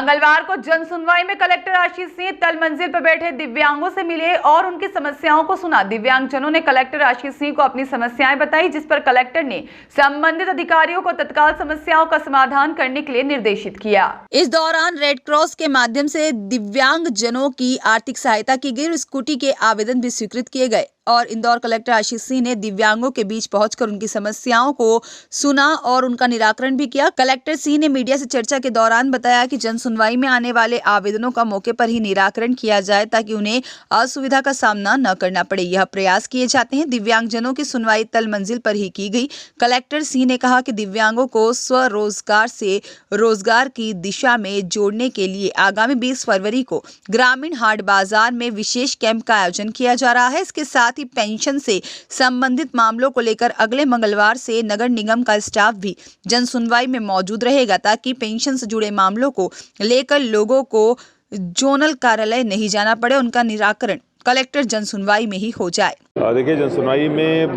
मंगलवार को जन सुनवाई में कलेक्टर आशीष सिंह तल मंजिल पर बैठे दिव्यांगों से मिले और उनकी समस्याओं को सुना। दिव्यांगजनों ने कलेक्टर आशीष सिंह को अपनी समस्याएं बताई, जिस पर कलेक्टर ने संबंधित अधिकारियों को तत्काल समस्याओं का समाधान करने के लिए निर्देशित किया। इस दौरान रेड क्रॉस के माध्यम से दिव्यांगजनों की आर्थिक सहायता की गई और स्कूटी के आवेदन भी स्वीकृत किए गए और इंदौर कलेक्टर आशीष सिंह ने दिव्यांगों के बीच पहुंचकर उनकी समस्याओं को सुना और उनका निराकरण भी किया। कलेक्टर सिंह ने मीडिया से चर्चा के दौरान बताया कि जन सुनवाई में आने वाले आवेदनों का मौके पर ही निराकरण किया जाए ताकि उन्हें असुविधा का सामना न करना पड़े। यह प्रयास किए जाते हैं। दिव्यांगजनों की सुनवाई तल मंजिल पर ही की गई। कलेक्टर सिंह ने कहा कि दिव्यांगों को स्वरोजगार से रोजगार की दिशा में जोड़ने के लिए आगामी 20 फरवरी को ग्रामीण हाट बाजार में विशेष कैंप का आयोजन किया जा रहा है। इसके साथ ही पेंशन से संबंधित मामलों को लेकर अगले मंगलवार से नगर निगम का स्टाफ भी जन सुनवाई में मौजूद रहेगा ताकि पेंशन से जुड़े मामलों को लेकर लोगों को जोनल कार्यालय नहीं जाना पड़े। उनका निराकरण कलेक्टर जन सुनवाई में ही हो जाए। देखिए, जन सुनवाई में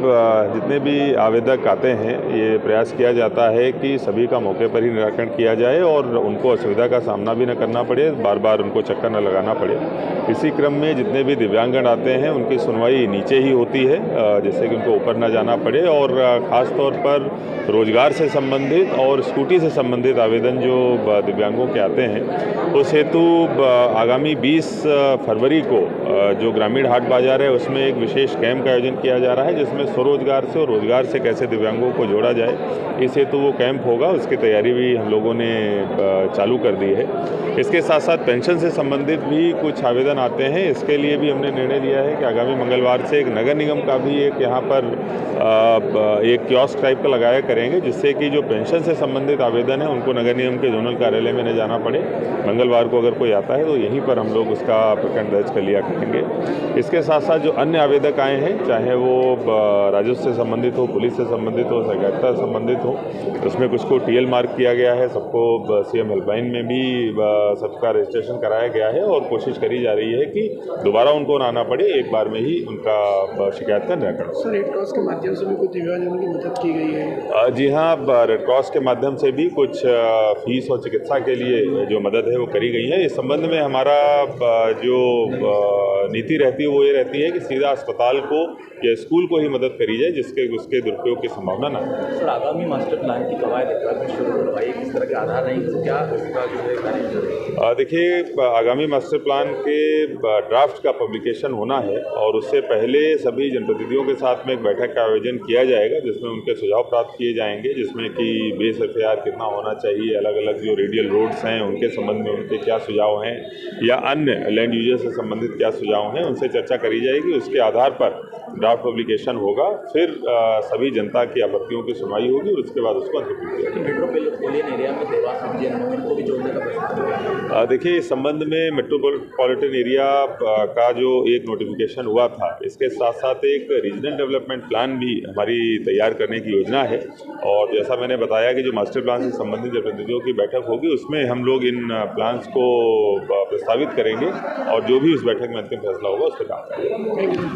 जितने भी आवेदक आते हैं, ये प्रयास किया जाता है कि सभी का मौके पर ही निराकरण किया जाए और उनको असुविधा का सामना भी न करना पड़े, बार बार उनको चक्कर न लगाना पड़े। इसी क्रम में जितने भी दिव्यांगजन आते हैं उनकी सुनवाई नीचे ही होती है, जिससे कि उनको ऊपर न जाना पड़े। और ख़ास तौर पर रोजगार से संबंधित और स्कूटी से संबंधित आवेदन जो दिव्यांगों के आते हैं, उस हेतु आगामी 20 फरवरी को जो ग्रामीण हाट बाजार है उसमें एक विशेष कैंप का आयोजन किया जा रहा है, जिसमें स्वरोजगार से और रोजगार से कैसे दिव्यांगों को जोड़ा जाए, इस हेतु वो कैंप होगा। उसकी तैयारी भी हम लोगों ने चालू कर दी है। इसके साथ साथ पेंशन से संबंधित भी कुछ आवेदन आते हैं। इसके लिए भी हमने निर्णय लिया है कि आगामी मंगलवार से एक नगर निगम का भी एक यहाँ पर एक कियोस्क टाइप का लगाया करेंगे, जिससे कि जो पेंशन से संबंधित आवेदन है उनको नगर निगम के जोनल कार्यालय में न जाना पड़े। मंगलवार को अगर कोई आता है तो यहीं पर हम लोग उसका प्रकरण दर्ज कर लिया करेंगे। इसके साथ साथ जो अन्य आवेदक आए हैं, चाहे वो राजस्व से संबंधित हो, पुलिस से संबंधित हो, सहकारिता से संबंधित हो, उसमें कुछ को टीएल मार्क किया गया है, सबको सीएम हेल्पलाइन में भी सबका रजिस्ट्रेशन कराया गया है और कोशिश करी जा रही है कि दोबारा उनको ना आना पड़े, एक बार में ही उनका शिकायत का निराकरण। सर, रेड क्रॉस के माध्यम से भी कुछ दिव्यांगजनों की मदद की गई है? जी हाँ, रेड क्रॉस के माध्यम से भी कुछ फीस और चिकित्सा के लिए जो मदद है वो करी गई है। इस संबंध में हमारा जो नीति रहती है वो ये रहती है कि सीधा अस्पताल को या स्कूल को ही मदद करी जाए, जिसके उसके दुरुपयोग की संभावना ना हो। सर, आगामी मास्टर प्लान की कवायद शुरू करवाई, किस तरह के आधार रहेंगे, तो क्या इसका जो है कार्य? देखिए, आगामी मास्टर प्लान के ड्राफ्ट का पब्लिकेशन होना है और उससे पहले सभी जनप्रतिनिधियों के साथ में एक बैठक का आयोजन किया जाएगा, जिसमें उनके सुझाव प्राप्त किए जाएंगे, जिसमें कि बेस FAR कितना होना चाहिए, अलग अलग जो रेडियल रोड्स हैं उनके संबंध में उनके क्या सुझाव हैं, या अन्य लैंड यूजर से संबंधित क्या सुझाव हैं, उनसे चर्चा करी जाएगी। उसके आधार पर ड्राफ्ट पब्लिकेशन होगा, फिर सभी जनता की आपत्तियों की सुनवाई होगी और उसके बाद उसको अंतिम किया जाएगा। मेट्रोपॉलिटन एरिया में देवास को भी जोड़ने का प्रश्न। देखिए, इस संबंध में मेट्रोपॉलिटन एरिया का जो एक नोटिफिकेशन हुआ था, इसके साथ साथ एक रीजनल डेवलपमेंट प्लान भी हमारी तैयार करने की योजना है। और जैसा मैंने बताया कि जो मास्टर प्लान से संबंधित जनप्रतिनिधियों की बैठक होगी, उसमें हम लोग इन प्लान्स को प्रस्तावित करेंगे और जो भी उस बैठक में अंतिम फैसला होगा उस पर काम करेंगे।